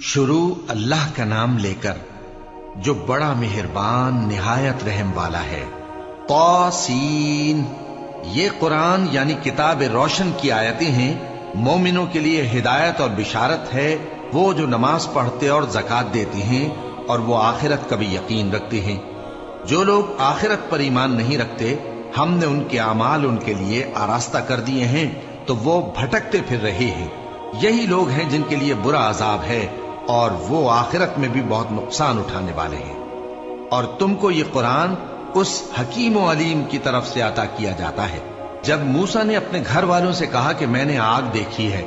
شروع اللہ کا نام لے کر جو بڑا مہربان نہایت رحم والا ہے۔ طاسین، یہ قرآن یعنی کتاب روشن کی آیتیں ہیں، مومنوں کے لیے ہدایت اور بشارت ہے، وہ جو نماز پڑھتے اور زکوٰۃ دیتے ہیں اور وہ آخرت کا بھی یقین رکھتے ہیں۔ جو لوگ آخرت پر ایمان نہیں رکھتے، ہم نے ان کے اعمال ان کے لیے آراستہ کر دیے ہیں تو وہ بھٹکتے پھر رہے ہیں۔ یہی لوگ ہیں جن کے لیے برا عذاب ہے اور وہ آخرت میں بھی بہت نقصان اٹھانے والے ہیں۔ اور تم کو یہ قرآن اس حکیم و علیم کی طرف سے عطا کیا جاتا ہے۔ جب موسیٰ نے اپنے گھر والوں سے کہا کہ میں نے آگ دیکھی ہے،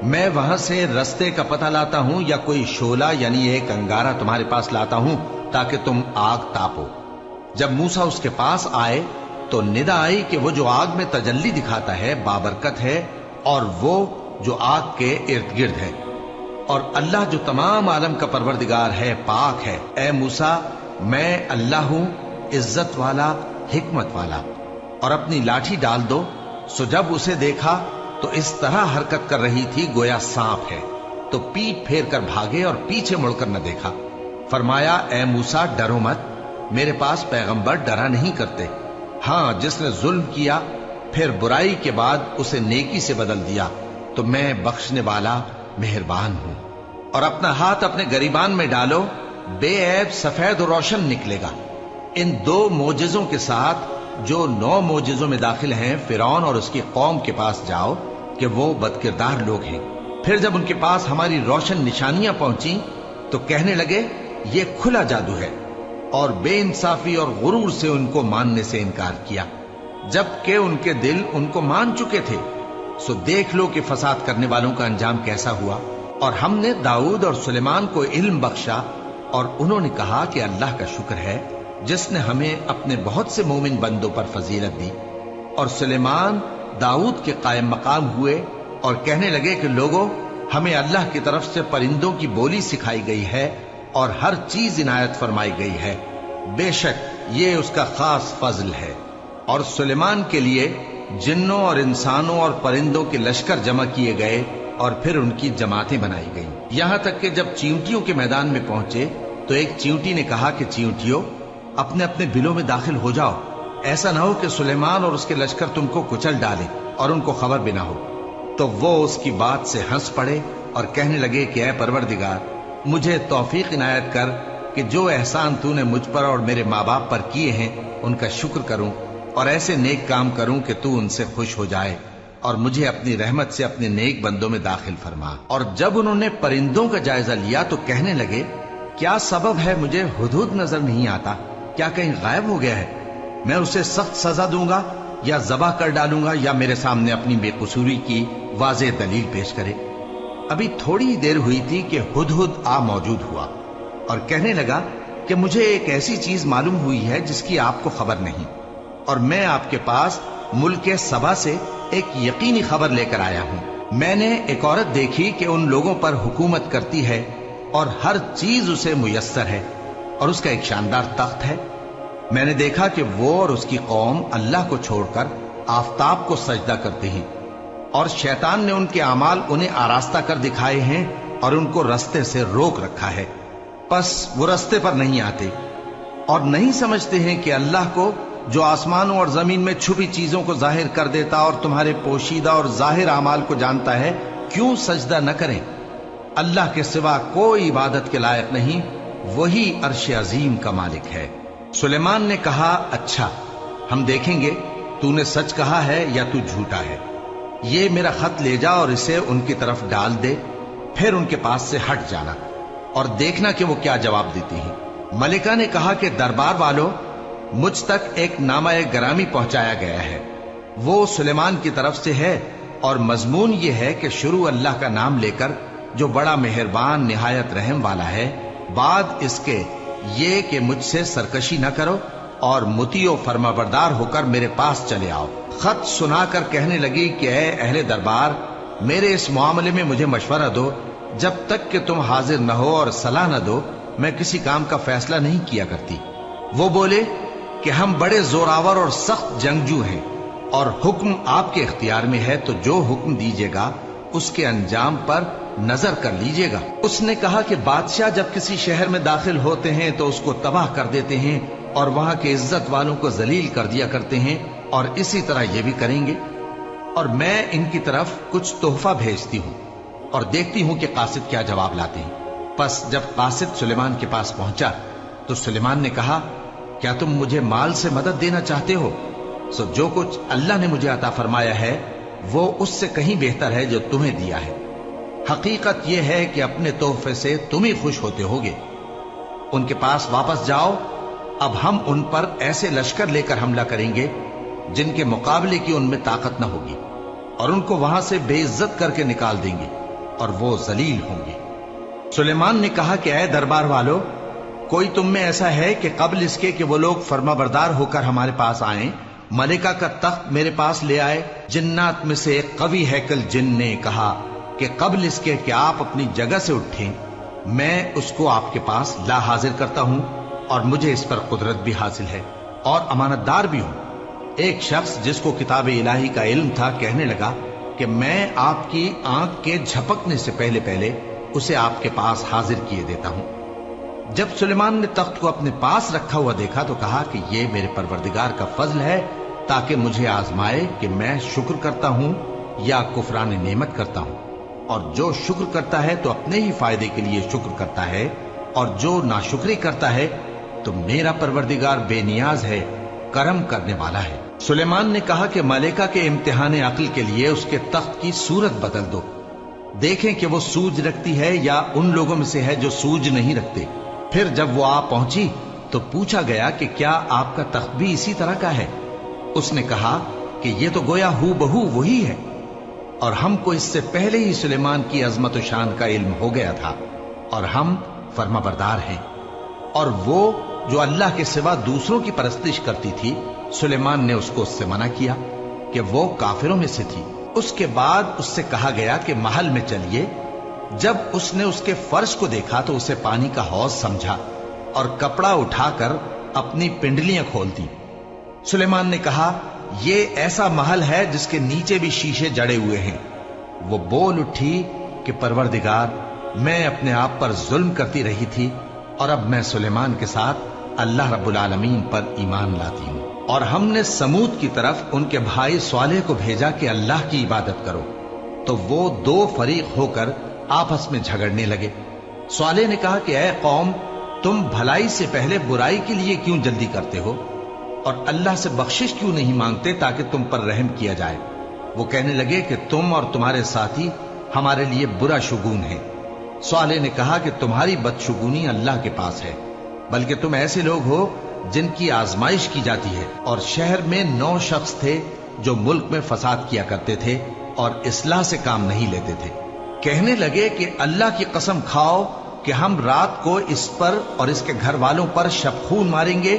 میں وہاں سے رستے کا پتہ لاتا ہوں یا کوئی شعلہ یعنی ایک انگارہ تمہارے پاس لاتا ہوں تاکہ تم آگ تاپو۔ جب موسیٰ اس کے پاس آئے تو ندا آئی کہ وہ جو آگ میں تجلی دکھاتا ہے بابرکت ہے، اور وہ جو آگ کے ارد گرد ہے، اور اللہ جو تمام عالم کا پروردگار ہے پاک ہے۔ اے موسیٰ، میں اللہ ہوں، عزت والا، حکمت والا، اور اپنی لاٹھی ڈال دو۔ سو جب اسے دیکھا تو اس طرح حرکت کر رہی تھی گویا سانپ ہے، تو پیٹ پھیر کر بھاگے اور پیچھے مڑ کر نہ دیکھا۔ فرمایا، اے موسیٰ، ڈرو مت، میرے پاس پیغمبر ڈرا نہیں کرتے۔ ہاں، جس نے ظلم کیا پھر برائی کے بعد اسے نیکی سے بدل دیا تو میں بخشنے والا مہربان ہوں۔ اور اپنا ہاتھ اپنے گریبان میں ڈالو، بے عیب سفید و روشن نکلے گا۔ ان 2 معجزوں کے ساتھ جو 9 معجزوں میں داخل ہیں فرعون اور اس کی قوم کے پاس جاؤ کہ وہ بدکردار لوگ ہیں۔ پھر جب ان کے پاس ہماری روشن نشانیاں پہنچیں تو کہنے لگے یہ کھلا جادو ہے، اور بے انصافی اور غرور سے ان کو ماننے سے انکار کیا، جبکہ ان کے دل ان کو مان چکے تھے۔ سو دیکھ لو کہ فساد کرنے والوں کا انجام کیسا ہوا۔ اور ہم نے داؤد اور سلیمان کو علم بخشا، اور انہوں نے کہا کہ اللہ کا شکر ہے جس نے ہمیں اپنے بہت سے مومن بندوں پر فضیلت دی۔ اور سلیمان داؤد کے قائم مقام ہوئے اور کہنے لگے کہ لوگوں، ہمیں اللہ کی طرف سے پرندوں کی بولی سکھائی گئی ہے اور ہر چیز عنایت فرمائی گئی ہے، بے شک یہ اس کا خاص فضل ہے۔ اور سلیمان کے لیے جنوں اور انسانوں اور پرندوں کے لشکر جمع کیے گئے اور پھر ان کی جماعتیں بنائی گئیں، یہاں تک کہ جب چیونٹیوں کے میدان میں پہنچے تو ایک چیونٹی نے کہا کہ چیونٹیوں، اپنے اپنے بلوں میں داخل ہو جاؤ، ایسا نہ ہو کہ سلیمان اور اس کے لشکر تم کو کچل ڈالے اور ان کو خبر بھی نہ ہو۔ تو وہ اس کی بات سے ہنس پڑے اور کہنے لگے کہ اے پروردگار، مجھے توفیق عنایت کر کہ جو احسان تو نے مجھ پر اور میرے ماں باپ پر کیے ہیں ان کا شکر کروں، اور ایسے نیک کام کروں کہ تو ان سے خوش ہو جائے، اور مجھے اپنی رحمت سے اپنے نیک بندوں میں داخل فرما۔ اور جب انہوں نے پرندوں کا جائزہ لیا تو کہنے لگے کیا سبب ہے مجھے ہدہد نظر نہیں آتا؟ کیا کہیں غائب ہو گیا ہے؟ میں اسے سخت سزا دوں گا یا ذبح کر ڈالوں گا یا میرے سامنے اپنی بے قصوری کی واضح دلیل پیش کرے۔ ابھی تھوڑی ہی دیر ہوئی تھی کہ ہدہد آ موجود ہوا اور کہنے لگا کہ مجھے ایک ایسی چیز معلوم ہوئی ہے جس کی آپ کو خبر نہیں، اور میں آپ کے پاس ملک سبا سے ایک یقینی خبر لے کر آیا ہوں۔ میں نے ایک عورت دیکھی کہ ان لوگوں پر حکومت کرتی ہے اور ہر چیز اسے میسر ہے، اور اس کا ایک شاندار تخت ہے۔ میں نے دیکھا کہ وہ اور اس کی قوم اللہ کو چھوڑ کر آفتاب کو سجدہ کرتے ہیں، اور شیطان نے ان کے اعمال انہیں آراستہ کر دکھائے ہیں اور ان کو رستے سے روک رکھا ہے، پس وہ رستے پر نہیں آتے اور نہیں سمجھتے ہیں کہ اللہ کو جو آسمانوں اور زمین میں چھپی چیزوں کو ظاہر کر دیتا اور تمہارے پوشیدہ اور ظاہر اعمال کو جانتا ہے، کیوں سجدہ نہ کریں؟ اللہ کے سوا کوئی عبادت کے لائق نہیں، وہی عرش عظیم کا مالک ہے۔ سلیمان نے کہا اچھا، ہم دیکھیں گے تو نے سچ کہا ہے یا تو جھوٹا ہے۔ یہ میرا خط لے جا اور اسے ان کی طرف ڈال دے، پھر ان کے پاس سے ہٹ جانا اور دیکھنا کہ وہ کیا جواب دیتی ہیں۔ ملکہ نے کہا کہ دربار والوں، مجھ تک ایک نامہ گرامی پہنچایا گیا ہے، وہ سلیمان کی طرف سے ہے، اور مضمون یہ ہے کہ شروع اللہ کا نام لے کر جو بڑا مہربان نہایت رحم والا ہے، بعد اس کے یہ کہ مجھ سے سرکشی نہ کرو اور مطیع و فرما بردار ہو کر میرے پاس چلے آؤ۔ خط سنا کر کہنے لگی کہ اے اہل دربار، میرے اس معاملے میں مجھے مشورہ دو، جب تک کہ تم حاضر نہ ہو اور صلاح نہ دو میں کسی کام کا فیصلہ نہیں کیا کرتی۔ وہ بولے کہ ہم بڑے زوراور اور سخت جنگجو ہیں، اور حکم آپ کے اختیار میں ہے، تو جو حکم دیجیے گا اس کے انجام پر नजर कर लीजिएगा। उसने कहा कि बादशाह जब किसी शहर में दाखिल होते हैं तो उसको तबाह कर देते हैं और वहां के इज्जत वालों को जलील कर दिया करते हैं, और इसी तरह ये भी करेंगे। और मैं इनकी तरफ कुछ तोहफा भेजती हूं और देखती हूं कि कासिद क्या जवाब लाते हैं। बस जब कासिद सुलेमान के पास पहुंचा तो सुलेमान ने कहा, क्या तुम मुझे माल से मदद देना चाहते हो? सो जो कुछ अल्लाह ने मुझे अता फरमाया है वो उससे कहीं बेहतर है जो तुम्हें दिया है। हकीकत यह है कि अपने तोहफे से तुम ही खुश होते होगे। उनके पास वापस जाओ, अब हम उन पर ऐसे लश्कर लेकर हमला करेंगे जिनके मुकाबले की उनमें ताकत न होगी, और उनको वहां से बेइज्जत करके निकाल देंगे और वो जलील होंगे। सुलेमान ने कहा कि ऐ दरबार वालों, कोई तुम में ऐसा है कि कबल इसके कि वो लोग फर्माबरदार होकर हमारे पास आए, मलिका का तख्त मेरे पास ले आए? जिन्नात में से एक कवि हैकल जिन ने कहा कि कबल इसके कि आप अपनी जगह से उठें, मैं उसको आपके पास ला हाजिर करता हूं, और मुझे इस पर कुदरत भी हासिल है और अमानतदार भी हूं। एक शख्स जिसको किताब इलाही का इल्म था कहने लगा कि मैं आपकी आंख के झपकने से पहले पहले उसे आपके पास हाजिर किए देता हूं। जब सुलेमान ने तख्त को अपने पास रखा हुआ देखा तो कहा कि यह मेरे परवरदिगार का फजल है, ताकि मुझे आजमाए कि मैं शुक्र करता हूं या कुफरान नेमत करता हूं। और जो शुक्र करता है तो अपने ही फायदे के लिए शुक्र करता है, और जो नाशुक्री करता है तो मेरा परवरदिगार बेनियाज है, करम करने वाला है। सुलेमान ने कहा कि मलिका के इम्तिहान अक्ल के लिए उसके तख्त की सूरत बदल दो, देखें कि वो सूझ रखती है या उन लोगों में से है जो सूझ नहीं रखते। फिर जब वो आ पहुंची तो पूछा गया कि क्या आपका तख्त भी इसी तरह का है? उसने कहा कि ये तो गोया हू बहू वही है, और हमको इससे पहले ही सुलेमान की अजमत शान का इल्म हो गया था, और हम फर्माबरदार हैं। और वो जो अल्लाह के सिवा दूसरों की परस्तिश करती थी, सुलेमान ने उसको उससे मना किया कि वो काफिरों में से थी। उसके बाद उससे कहा गया कि महल में चलिए। जब उसने उसके फर्श को देखा तो उसे पानी का हौज समझा और कपड़ा उठाकर अपनी पिंडलियां खोल दी। सुलेमान ने कहा, ये ऐसा महल है जिसके नीचे भी शीशे जड़े हुए हैं। वो बोल उठी कि परवरदिगार, मैं अपने आप पर जुल्म करती रही थी, और अब मैं सुलेमान के साथ अल्लाह रब्बुल आलमीन पर ईमान लाती हूं। और हमने समूद की तरफ उनके भाई स्वालेह को भेजा कि अल्लाह की इबादत करो, तो वो दो फरीक होकर आपस में झगड़ने लगे। स्वालेह ने कहा कि ऐ कौम, तुम भलाई से पहले बुराई के लिए क्यों जल्दी करते हो, और अल्लाह से बख्शिश क्यों नहीं मांगते ताकि तुम पर रहम किया जाए? वो कहने लगे कि तुम और तुम्हारे साथी हमारे लिए बुरा शुगून है। स्वालेह ने कहा कि तुम्हारी बदशुगूनी अल्लाह के पास है, बल्कि तुम ऐसे लोग हो जिनकी आजमाइश की जाती है। और शहर में 9 शख्स थे जो मुल्क में फसाद किया करते थे और इस्लाह से काम नहीं लेते थे। कहने लगे कि अल्लाह की कसम खाओ कि हम रात को इस पर और इसके घर वालों पर शबखून मारेंगे,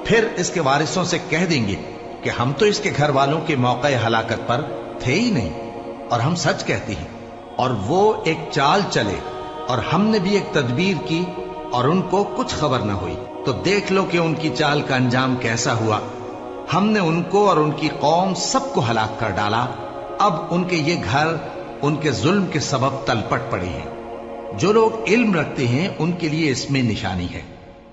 फिर इसके वारिसों से कह देंगे कि हम तो इसके घर वालों के मौके हलाकत पर थे ही नहीं, और हम सच कहते हैं। और वो एक चाल चले, और हमने भी एक तदबीर की, और उनको कुछ खबर न हुई। तो देख लो कि उनकी चाल का अंजाम कैसा हुआ। हमने उनको और उनकी कौम सबको हलाक कर डाला। अब उनके ये घर उनके जुल्म के सबब तलपट पड़े हैं। जो लोग इल्म रखते हैं उनके लिए इसमें निशानी है,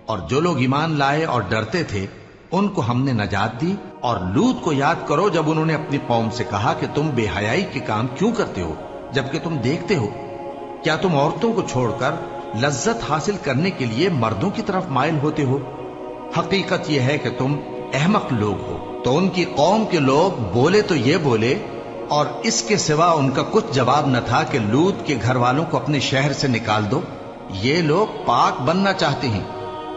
और जो लोग ईमान लाए और डरते थे उनको हमने नजात दी। और लूत को याद करो जब उन्होंने अपनी कौम से कहा कि तुम बेहयाई के काम क्यों करते हो जबकि तुम देखते हो? क्या तुम औरतों को छोड़कर लज्जत हासिल करने के लिए मर्दों की तरफ माइल होते हो? हकीकत यह है कि तुम अहमक लोग हो। तो उनकी कौम के लोग बोले तो ये बोले, और इसके सिवा उनका कुछ जवाब न था कि लूत के घर वालों को अपने शहर से निकाल दो, ये लोग पाक बनना चाहते हैं।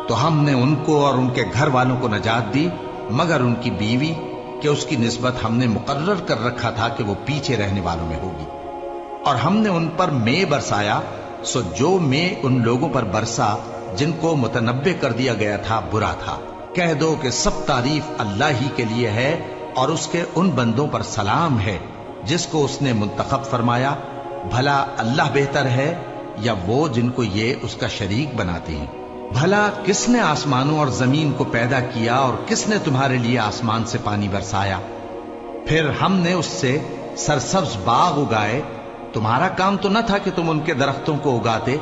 तो हमने उनको और उनके घर वालों को नजात दी, मगर उनकी बीवी कि उसकी निस्बत हमने मुकर्रर कर रखा था कि वो पीछे रहने वालों में होगी। और हमने उन पर मे बरसाया, सो जो मे उन लोगों पर बरसा जिनको मुतनब्बे कर दिया गया था बुरा था। कह दो कि सब तारीफ अल्लाह ही के लिए है, और उसके उन बंदों पर सलाम है जिसको उसने मुंतखब फरमाया। भला अल्लाह बेहतर है या वो जिनको ये उसका शरीक बनाते हैं? भला किसने आसमानों और जमीन को पैदा किया, और किसने तुम्हारे लिए आसमान से पानी बरसाया? फिर हमने उससे सरसब्ज बाग उगाए, तुम्हारा काम तो न था कि तुम उनके दरख्तों को उगाते,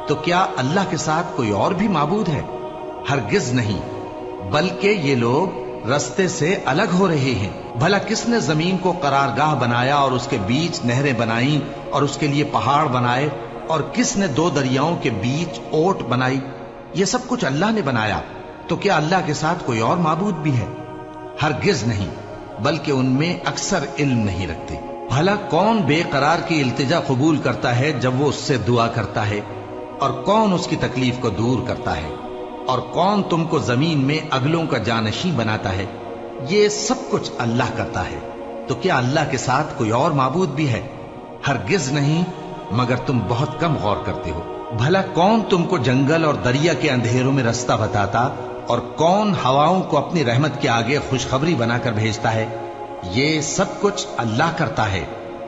तो क्या अल्लाह के साथ कोई और भी माबूद है? हरगिज नहीं, बल्कि ये लोग रस्ते से अलग हो रहे हैं। भला किसने जमीन को करारगाह बनाया और उसके बीच नहरें बनाई और उसके लिए पहाड़ बनाए, और किसने दो दरियाओं के बीच ओट बनाई? ये सब कुछ अल्लाह ने बनाया, तो क्या अल्लाह के साथ कोई और माबूद भी है? हरगिज नहीं, बल्कि उनमें अक्सर इल्म नहीं रखते। भला कौन बेकरार की इल्तिजा कबूल करता है जब वो उससे दुआ करता है, और कौन उसकी तकलीफ को दूर करता है, और कौन तुमको जमीन में अगलों का जानशी बनाता है? ये सब कुछ अल्लाह करता है, तो क्या अल्लाह के साथ कोई और माबूद भी है? हरगिज नहीं, मगर तुम बहुत कम गौर करते हो। भला कौन तुमको जंगल और दरिया के अंधेरों में रास्ता बताता, और कौन हवाओं को अपनी रहमत के आगे खुशखबरी बनाकर भेजता है? ये सब कुछ अल्लाह करता है,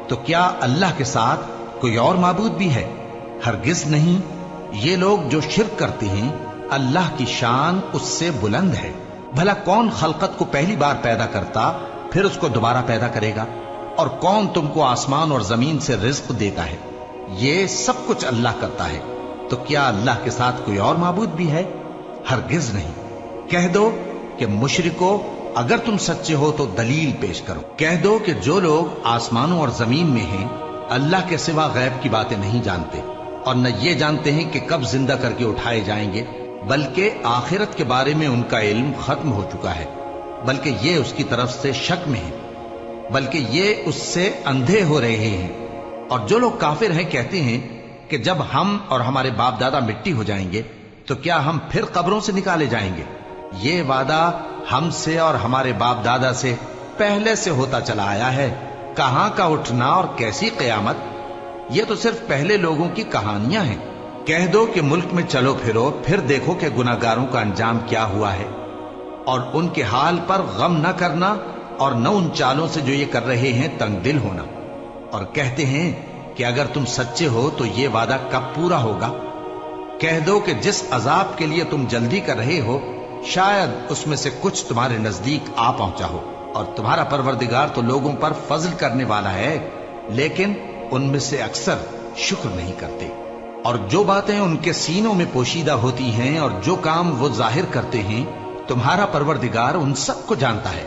तो क्या अल्लाह के साथ कोई और माबूद भी है? हरगिज नहीं। ये लोग जो शिर्क करते हैं, अल्लाह की शान उससे बुलंद है। भला कौन खलकत को पहली बार पैदा करता, फिर उसको दोबारा पैदा करेगा? और कौन तुमको आसमान और जमीन से रिज्क देता है? ये सब कुछ अल्लाह करता है, तो क्या अल्लाह के साथ कोई और माबूद भी है? हरगिज नहीं। कह दो कि मुशरिको, अगर तुम सच्चे हो तो दलील पेश करो। कह दो कि जो लोग आसमानों और जमीन में हैं, अल्लाह के सिवा गैब की बातें नहीं जानते, और न ये जानते हैं कि कब जिंदा करके उठाए जाएंगे, बल्कि आखिरत के बारे में उनका इल्म खत्म हो चुका है, बल्कि ये उसकी तरफ से शक में है, बल्कि ये उससे अंधे हो रहे हैं। और जो लोग काफिर हैं कहते हैं कि जब हम और हमारे बाप दादा मिट्टी हो जाएंगे तो क्या हम फिर कब्रों से निकाले जाएंगे? ये वादा हमसे और हमारे बाप दादा से पहले से होता चला आया है। कहां का उठना और कैसी कयामत, ये तो सिर्फ पहले लोगों की कहानियां हैं। कह दो कि मुल्क में चलो फिरो, फिर देखो कि गुनाहगारों का अंजाम क्या हुआ है, और उनके हाल पर गम न करना, और न उन चालों से जो ये कर रहे हैं तंग दिल होना। और कहते हैं कि अगर तुम सच्चे हो तो ये वादा कब पूरा होगा? कह दो कि जिस अजाब के लिए तुम जल्दी कर रहे हो, शायद उसमें से कुछ तुम्हारे नजदीक आ पहुंचा हो, और तुम्हारा परवरदिगार तो लोगों पर फजल करने वाला है, लेकिन उनमें से अक्सर शुक्र नहीं करते। और जो बातें उनके सीनों में पोशीदा होती हैं और जो काम वो जाहिर करते हैं, तुम्हारा परवरदिगार उन सब को जानता है।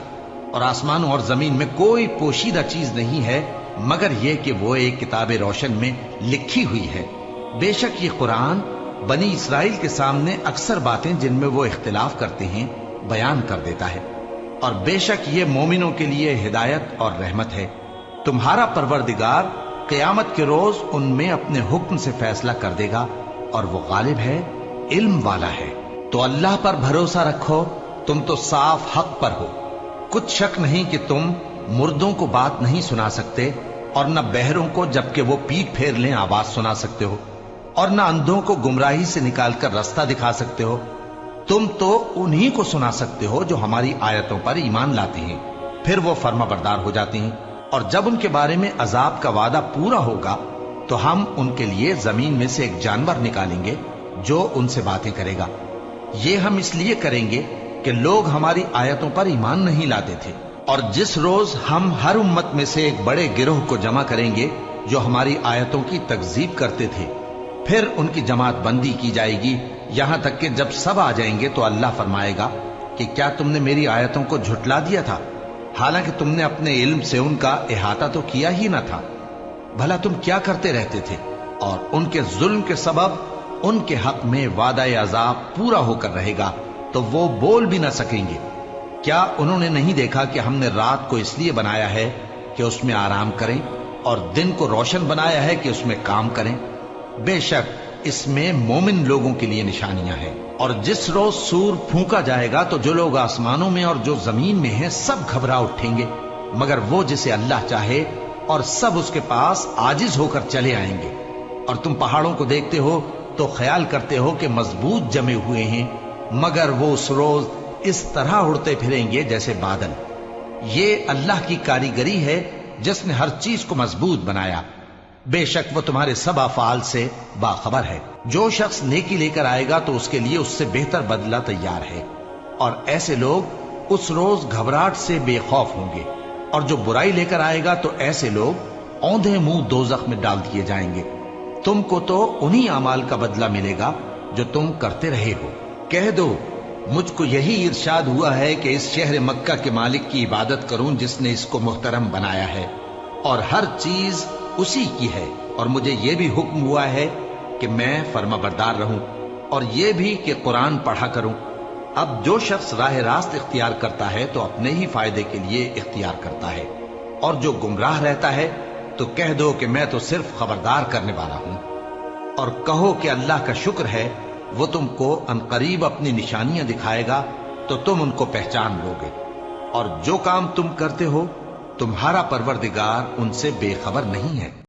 और आसमानों और जमीन में कोई पोशीदा चीज नहीं है मगर यह कि वो एक किताब रोशन में लिखी हुई है। बेशक ये कुरान बनी इसराइल के सामने अक्सर बातें जिनमें वो इख्तिलाफ करते हैं बयान कर देता है, और बेशक ये मोमिनों के लिए हिदायत और रहमत है। तुम्हारा परवरदिगार क़यामत के रोज उनमें अपने हुक्म से फैसला कर देगा, और वो गालिब है, इल्म वाला है। तो अल्लाह पर भरोसा रखो, तुम तो साफ हक पर हो। कुछ शक नहीं कि तुम मुर्दों को बात नहीं सुना सकते, और न बहरों को जबकि वो पीठ फेर लें आवाज सुना सकते हो, और न अंधों को गुमराही से निकालकर रास्ता दिखा सकते हो। तुम तो उन्हीं को सुना सकते हो जो हमारी आयतों पर ईमान लाते हैं, फिर वो फर्माबरदार हो जाते हैं। और जब उनके बारे में अजाब का वादा पूरा होगा तो हम उनके लिए जमीन में से एक जानवर निकालेंगे जो उनसे बातें करेगा। ये हम इसलिए करेंगे कि लोग हमारी आयतों पर ईमान नहीं लाते थे। और जिस रोज हम हर उम्मत में से एक बड़े गिरोह को जमा करेंगे जो हमारी आयतों की तकजीब करते थे, फिर उनकी जमात बंदी की जाएगी, यहां तक कि जब सब आ जाएंगे तो अल्लाह फरमाएगा कि क्या तुमने मेरी आयतों को झुटला दिया था, हालांकि तुमने अपने इल्म से उनका इहाता तो किया ही न था। भला तुम क्या करते रहते थे? और उनके जुल्म के सबब उनके हक में वादा अजाब पूरा होकर रहेगा, तो वो बोल भी न सकेंगे। क्या उन्होंने नहीं देखा कि हमने रात को इसलिए बनाया है कि उसमें आराम करें, और दिन को रोशन बनाया है कि उसमें काम करें? बेशक इसमें मोमिन लोगों के लिए निशानियां हैं। और जिस रोज सूर फूंका जाएगा तो जो लोग आसमानों में और जो जमीन में हैं सब घबरा उठेंगे, मगर वो जिसे अल्लाह चाहे, और सब उसके पास आजिज होकर चले आएंगे। और तुम पहाड़ों को देखते हो तो ख्याल करते हो कि मजबूत जमे हुए हैं, मगर वो उस रोज इस तरह उड़ते फिरेंगे जैसे बादल। ये अल्लाह की कारीगरी है जिसने हर चीज को मजबूत बनाया। बेशक वो तुम्हारे सब अफआल से बाखबर है। जो शख्स नेकी लेकर आएगा तो उसके लिए उससे बेहतर बदला तैयार है, और ऐसे लोग उस रोज घबराहट से बेखौफ होंगे। और जो बुराई लेकर आएगा तो ऐसे लोग औंधे मुंह दोजख में डाल दिए जाएंगे। तुमको तो उन्हीं अमाल का बदला मिलेगा जो तुम करते रहे हो। कह दो, मुझको यही इरशाद हुआ है कि इस शहर मक्का के मालिक की इबादत करूं जिसने इसको मुहतरम बनाया है और हर चीज उसी की है, और मुझे यह भी हुक्म हुआ है कि मैं फर्माबरदार रहूं और यह भी कि कुरान पढ़ा करूं। अब जो शख्स राह रास्त इख्तियार करता है तो अपने ही फायदे के लिए इख्तियार करता है, और जो गुमराह रहता है तो कह दो कि मैं तो सिर्फ खबरदार करने वाला हूं। और कहो कि अल्लाह का शुक्र है, वो तुमको अनकरीब अपनी निशानियां दिखाएगा तो तुम उनको पहचान लोगे, और जो काम तुम करते हो तुम्हारा परवरदिगार उनसे बेखबर नहीं है।